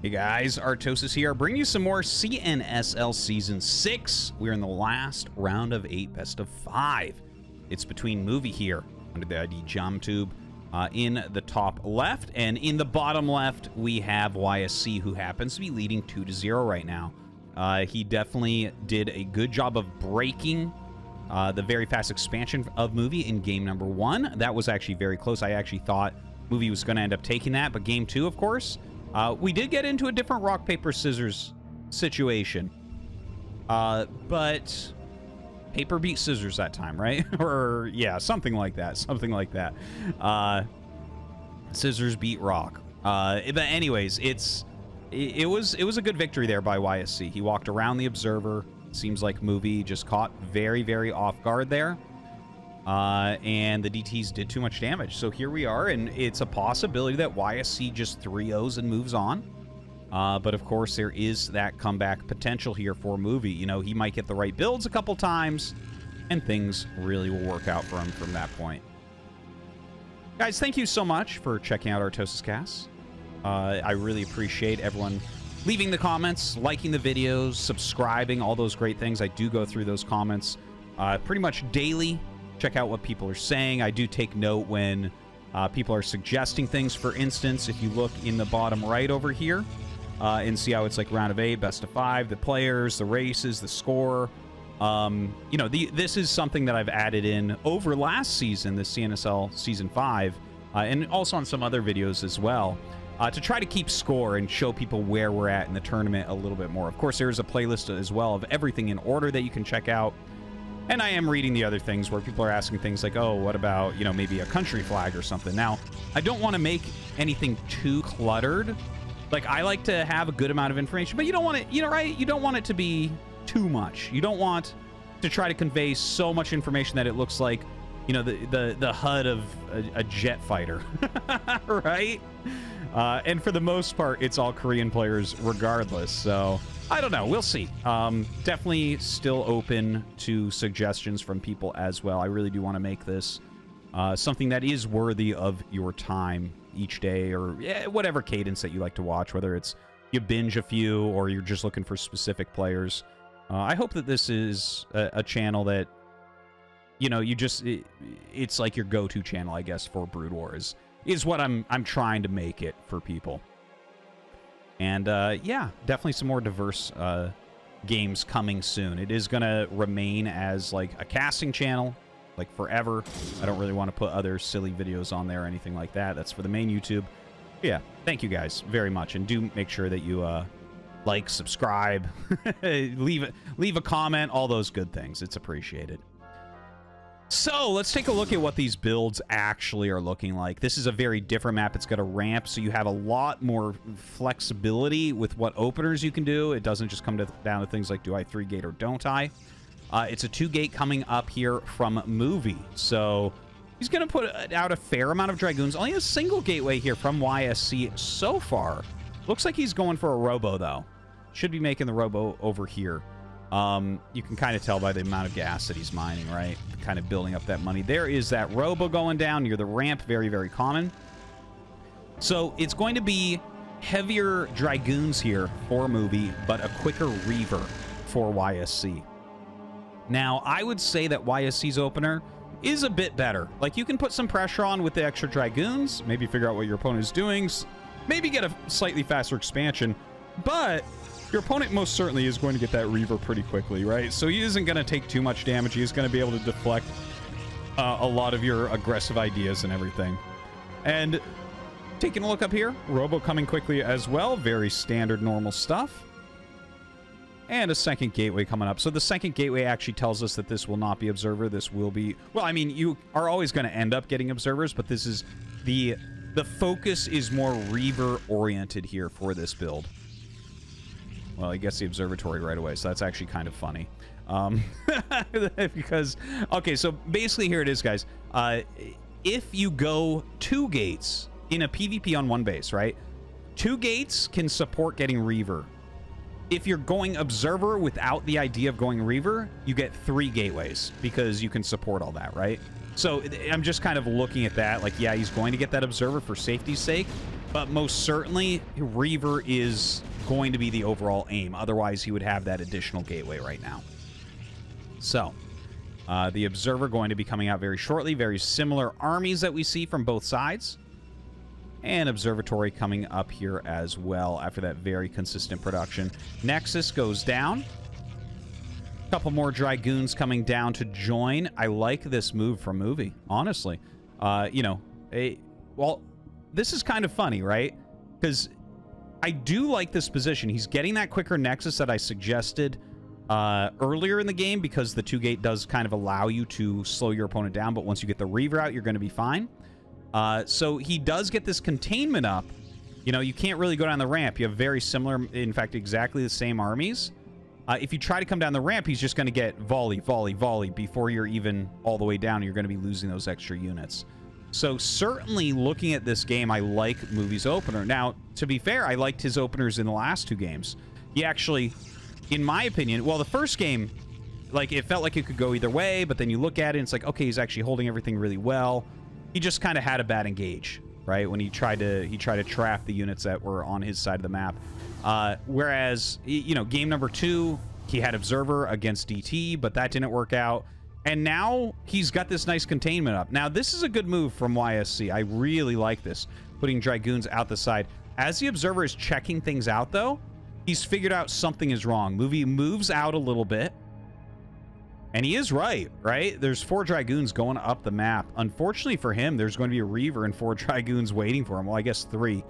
Hey guys, Artosis here, bringing you some more CNSL Season 6. We're in the last round of 8 best of 5. It's between Movie here, under the ID JomTube, in the top left, and in the bottom left, we have YSC, who happens to be leading 2-0 right now. He definitely did a good job of breaking the very fast expansion of Movie in game number 1. That was actually very close. I actually thought Movie was going to end up taking that, but game 2, of course, we did get into a different rock, paper, scissors situation. But paper beat scissors that time, right? Or, yeah, something like that. Something like that. Scissors beat rock. But anyways, it was a good victory there by YSC. He walked around the observer. Seems like Movie just caught very, very off guard there. And the DTs did too much damage. So here we are, and it's a possibility that YSC just 3-0s and moves on. But of course, there is that comeback potential here for Movie. You know, he might get the right builds a couple times, and things really will work out for him from that point. Guys, thank you so much for checking out ArtosisCasts. I really appreciate everyone leaving the comments, liking the videos, subscribing, all those great things. I do go through those comments pretty much daily. Check out what people are saying. I do take note when people are suggesting things. For instance, if you look in the bottom right over here and see how it's like round of 8, best of 5, the players, the races, the score. You know, this is something that I've added in over last season, the CNSL Season 5, and also on some other videos as well, to try to keep score and show people where we're at in the tournament a little bit more. Of course, there is a playlist as well of everything in order that you can check out. And I am reading the other things where people are asking things like, oh, what about, you know, maybe a country flag or something. Now, I don't want to make anything too cluttered. Like, I like to have a good amount of information, but you don't want it, you know, right? You don't want it to be too much. You don't want to try to convey so much information that it looks like, you know, the HUD of a jet fighter, right? And for the most part, it's all Korean players regardless, so I don't know. We'll see. Definitely still open to suggestions from people as well. I really do want to make this something that is worthy of your time each day, or whatever cadence that you like to watch, whether it's you binge a few or you're just looking for specific players. I hope that this is a channel that, you know, it's like your go-to channel, I guess, for Brood Wars, is what I'm trying to make it for people. And, yeah, definitely some more diverse games coming soon. It is going to remain as, like, a casting channel, like, forever. I don't really want to put other silly videos on there or anything like that. That's for the main YouTube. Yeah, thank you guys very much. And do make sure that you like, subscribe, leave a comment, all those good things. It's appreciated. So, let's take a look at what these builds actually are looking like. This is a very different map. It's got a ramp, so you have a lot more flexibility with what openers you can do. It doesn't just come down to things like, do I 3-gate or don't I? It's a 2-gate coming up here from Movie. So, he's going to put out a fair amount of Dragoons. Only a single gateway here from YSC so far. Looks like he's going for a Robo, though. Should be making the Robo over here. You can kind of tell by the amount of gas that he's mining, right? Kind of building up that money. There is that Robo going down near the ramp. Very, very common. So it's going to be heavier Dragoons here for Movie, but a quicker Reaver for YSC. Now, I would say that YSC's opener is a bit better. Like, you can put some pressure on with the extra Dragoons, maybe figure out what your opponent is doing, maybe get a slightly faster expansion, but your opponent most certainly is going to get that Reaver pretty quickly, right? So he isn't going to take too much damage. He's going to be able to deflect a lot of your aggressive ideas and everything. And taking a look up here, Robo coming quickly as well. Very standard, normal stuff. And a second gateway coming up. So the second gateway actually tells us that this will not be Observer. This will be... Well, I mean, you are always going to end up getting Observers, but this is... The focus is more Reaver-oriented here for this build. Well, he gets the observatory right away, so that's actually kind of funny. Because, okay, so basically here it is, guys. If you go 2 gates in a PvP on 1 base, right? 2 gates can support getting Reaver. If you're going Observer without the idea of going Reaver, you get 3 gateways because you can support all that, right? So I'm just kind of looking at that, like, yeah, he's going to get that Observer for safety's sake, But most certainly, Reaver is going to be the overall aim. Otherwise, he would have that additional gateway right now. So, the Observer going to be coming out very shortly. Very similar armies that we see from both sides. And Observatory coming up here as well after that very consistent production. Nexus goes down. A couple more Dragoons coming down to join. I like this move from Movie, honestly. You know, well, this is kind of funny, right? Because I do like this position. He's getting that quicker Nexus that I suggested earlier in the game, because the 2-gate does kind of allow you to slow your opponent down, but once you get the Reaver out, you're going to be fine. So he does get this containment up. You know, you can't really go down the ramp. You have very similar, in fact, exactly the same armies. If you try to come down the ramp, he's just going to get volley, volley, volley before you're even all the way down. You're going to be losing those extra units. So certainly looking at this game, I like Movie's opener. Now, to be fair, I liked his openers in the last 2 games. He actually, in my opinion, well, the first game, like, it felt like it could go either way, but then you look at it and it's like, okay, he's actually holding everything really well. He just kind of had a bad engage, right? When he tried to trap the units that were on his side of the map. Whereas, you know, game number 2, he had Observer against DT, but that didn't work out. And now he's got this nice containment up. Now, this is a good move from YSC. I really like this, putting Dragoons out the side. As the Observer is checking things out, though, he's figured out something is wrong. Movie moves out a little bit. And he is right? There's 4 Dragoons going up the map. Unfortunately for him, there's going to be a Reaver and 4 Dragoons waiting for him. Well, I guess 3.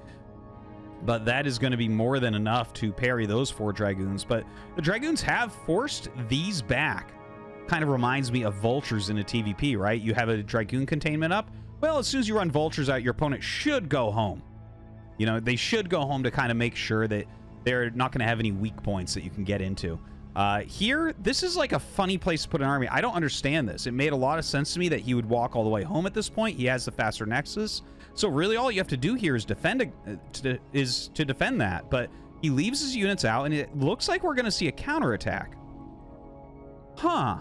But that is going to be more than enough to parry those 4 Dragoons. But the Dragoons have forced these back. Kind of reminds me of Vultures in a TVP, right? You have a Dragoon containment up. Well, as soon as you run Vultures out, your opponent should go home. You know, they should go home to kind of make sure that they're not going to have any weak points that you can get into. Here, this is like a funny place to put an army. I don't understand this. It made a lot of sense to me that he would walk all the way home at this point. He has the faster Nexus. So really all you have to do here is defend defend that. But he leaves his units out, and it looks like we're going to see a counterattack. Huh.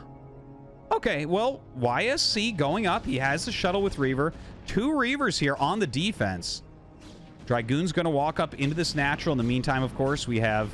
Okay, well, YSC going up. He has the shuttle with Reaver. 2 Reavers here on the defense. Dragoon's going to walk up into this natural. In the meantime, of course, we have,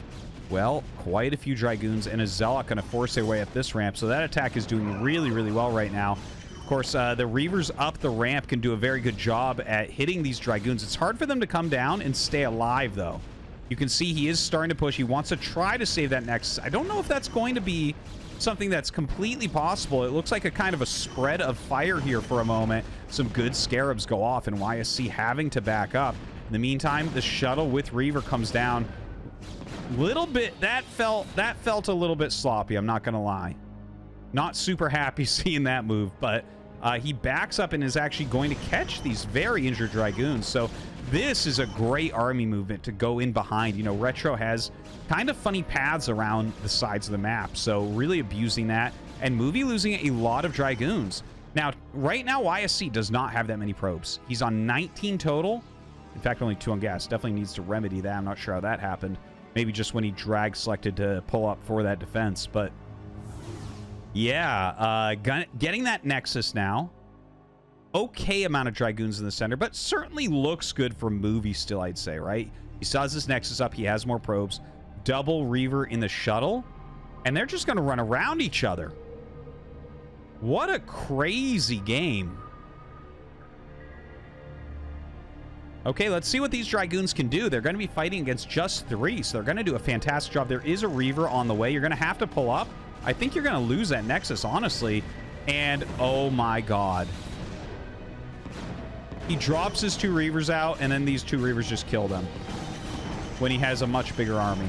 well, quite a few Dragoons and a Zealot going to force their way up this ramp. So that attack is doing really, really well right now. Of course, the Reavers up the ramp can do a very good job at hitting these Dragoons. It's hard for them to come down and stay alive, though. You can see he is starting to push. He wants to try to save that Nexus. I don't know if that's going to be something that's completely possible. It looks like a kind of a spread of fire here for a moment. Some good Scarabs go off, and YSC having to back up. In the meantime, the shuttle with Reaver comes down. Little bit, that felt a little bit sloppy, I'm not gonna lie. Not super happy seeing that move, but he backs up and is actually going to catch these very injured Dragoons. So this is a great army movement to go in behind. You know, Retro has kind of funny paths around the sides of the map, so really abusing that. And Movie losing a lot of Dragoons. Now, right now, YSC does not have that many probes. He's on 19 total. In fact, only 2 on gas. Definitely needs to remedy that. I'm not sure how that happened. Maybe just when he drag selected to pull up for that defense. But yeah, getting that Nexus now. Okay amount of Dragoons in the center, but certainly looks good for Movie still, I'd say, right? He still has this Nexus up. He has more probes. Double Reaver in the shuttle. And they're just going to run around each other. What a crazy game. Okay, let's see what these Dragoons can do. They're going to be fighting against just 3, so they're going to do a fantastic job. There is a Reaver on the way. You're going to have to pull up. I think you're going to lose that Nexus, honestly. And, oh my god. He drops his 2 Reavers out, and then these 2 Reavers just kill them. When he has a much bigger army.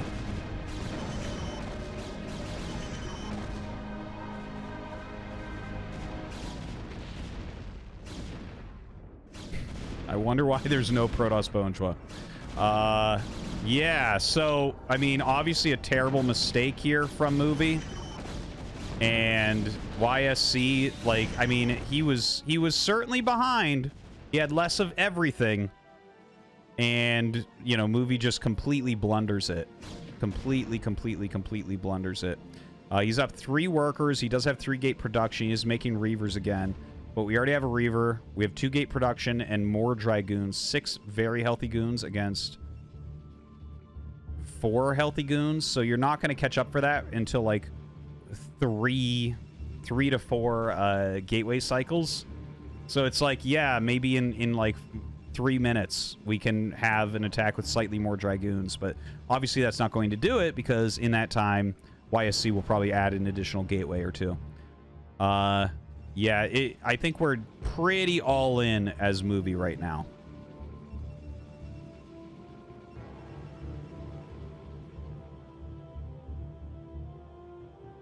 I wonder why there's no Protoss Bonchwa. Yeah, so, I mean, obviously a terrible mistake here from Movie. And YSC, like, I mean, he was certainly behind. He had less of everything. And, you know, Movie just completely blunders it. Completely blunders it. He's up 3 workers. He does have 3-gate production. He is making Reavers again. But we already have a Reaver. We have 2 gate production and more Dragoons. 6 very healthy goons against 4 healthy goons. So you're not going to catch up for that until like 3 to 4 gateway cycles. So it's like, yeah, maybe in like 3 minutes we can have an attack with slightly more Dragoons. But obviously that's not going to do it, because in that time YSC will probably add an additional gateway or 2. Yeah, I think we're pretty all in as movie right now.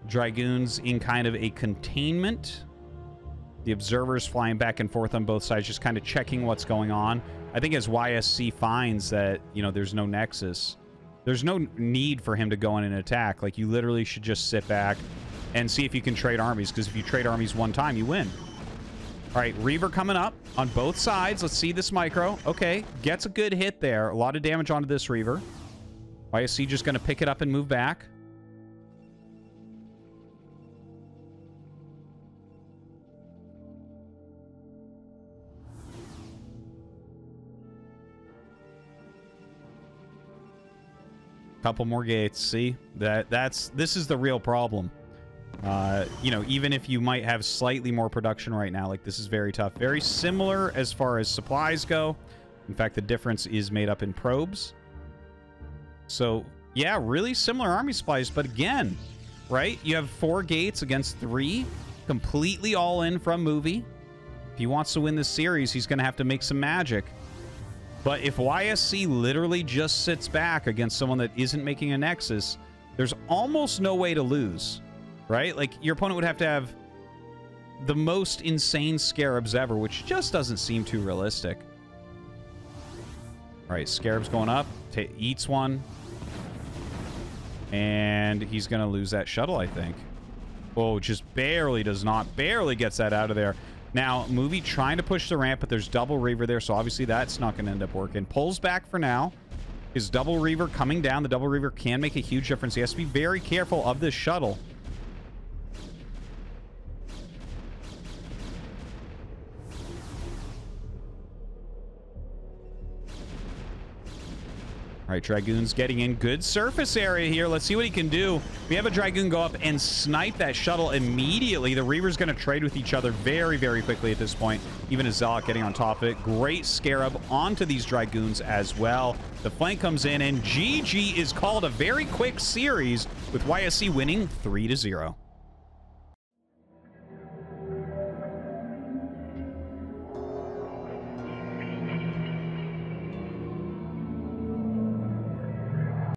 Dragoons in kind of a containment. The observers flying back and forth on both sides, just kind of checking what's going on. I think as YSC finds that, you know, there's no nexus, there's no need for him to go in and attack. Like, you literally should just sit back and see if you can trade armies, because if you trade armies one time, you win. All right, Reaver coming up on both sides. Let's see this micro. Okay, gets a good hit there. A lot of damage onto this Reaver. YSC just going to pick it up and move back. Couple more gates. See, this is the real problem. You know, even if you might have slightly more production right now, like, this is very tough. Very similar as far as supplies go. In fact, the difference is made up in probes. So yeah, really similar army supplies, but again, right, you have 4 gates against 3, completely all in from movie. If he wants to win this series, he's gonna have to make some magic. But if YSC literally just sits back against someone that isn't making a nexus, there's almost no way to lose, right? Like, your opponent would have to have the most insane scarabs ever, which just doesn't seem too realistic. All right, scarabs going up. Eats one. And he's going to lose that shuttle, I think. Oh, just barely does not. Barely gets that out of there. Now, movie trying to push the ramp, but there's double Reaver there, so obviously that's not going to end up working. Pulls back for now. His double Reaver coming down. The double Reaver can make a huge difference. He has to be very careful of this shuttle. All right, Dragoon's getting in good surface area here. Let's see what he can do. We have a Dragoon go up and snipe that shuttle immediately. The Reaver's going to trade with each other very, very quickly at this point. Even a Zealot getting on top of it. Great Scarab onto these Dragoons as well. The flank comes in, and GG is called. A very quick series with YSC winning 3-0.